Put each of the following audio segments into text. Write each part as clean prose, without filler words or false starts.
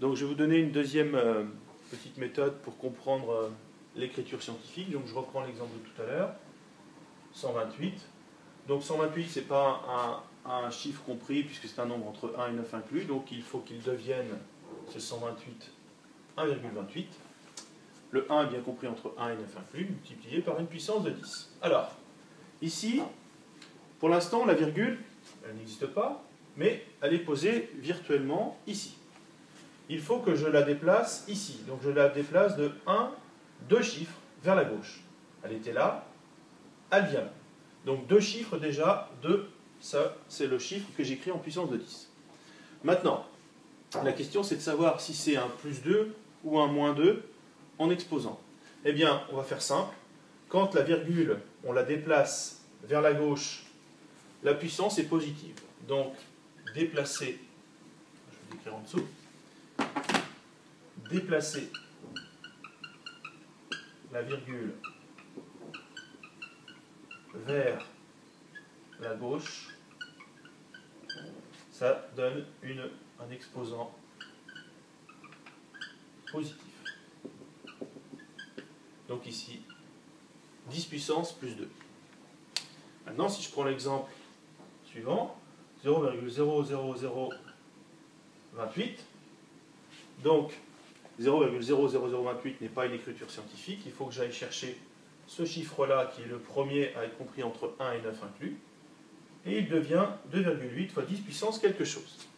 Donc je vais vous donner une deuxième petite méthode pour comprendre l'écriture scientifique. Donc je reprends l'exemple de tout à l'heure. 128. Donc 128, ce n'est pas un chiffre compris puisque c'est un nombre entre 1 et 9 inclus. Donc il faut qu'il devienne, ce 128, 1,28. Le 1 est bien compris entre 1 et 9 inclus, multiplié par une puissance de 10. Alors, ici, pour l'instant, la virgule, elle n'existe pas, mais elle est posée virtuellement ici. Il faut que je la déplace ici. Donc je la déplace de 2 chiffres vers la gauche. Elle était là, elle vient là. Donc 2 chiffres déjà, 2, ça c'est le chiffre que j'écris en puissance de 10. Maintenant, la question c'est de savoir si c'est un plus 2 ou un moins 2 en exposant. Eh bien, on va faire simple. Quand la virgule, on la déplace vers la gauche, la puissance est positive. Donc, déplacer, je vais l'écrire en dessous, déplacer la virgule vers la gauche, ça donne un exposant positif. Donc ici, 10 puissance plus 2. Maintenant, si je prends l'exemple suivant, 0,00028, donc 0,00028 n'est pas une écriture scientifique, il faut que j'aille chercher ce chiffre-là qui est le premier à être compris entre 1 et 9 inclus, et il devient 2,8 fois 10 puissance quelque chose.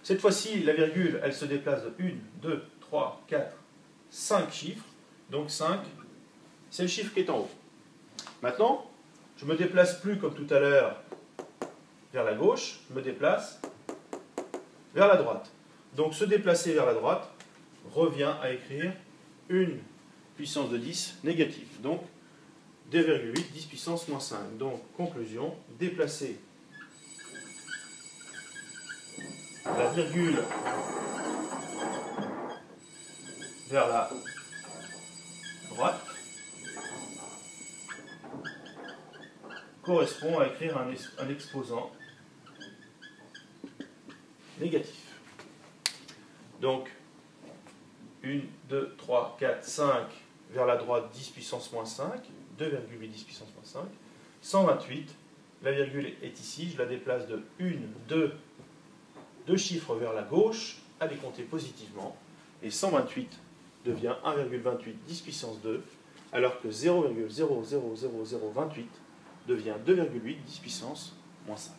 Cette fois-ci, la virgule, elle se déplace de 1, 2, 3, 4, 5 chiffres, donc 5, c'est le chiffre qui est en haut. Maintenant, je ne me déplace plus comme tout à l'heure vers la gauche, je me déplace vers la droite. Donc se déplacer vers la droite revient à écrire une puissance de 10 négative. Donc 2,8, 10 puissance moins 5. Donc conclusion, déplacer la virgule vers la droite correspond à écrire un exposant négatif. Donc 1, 2, 3, 4, 5 vers la droite 10 puissance moins 5, 2,8 10 puissance moins 5, 128, la virgule est ici, je la déplace de 1, 2 chiffres vers la gauche, à les compter positivement, et 128 devient 1,28 10 puissance 2, alors que 0,000028 devient 2,8 10 puissance moins 5.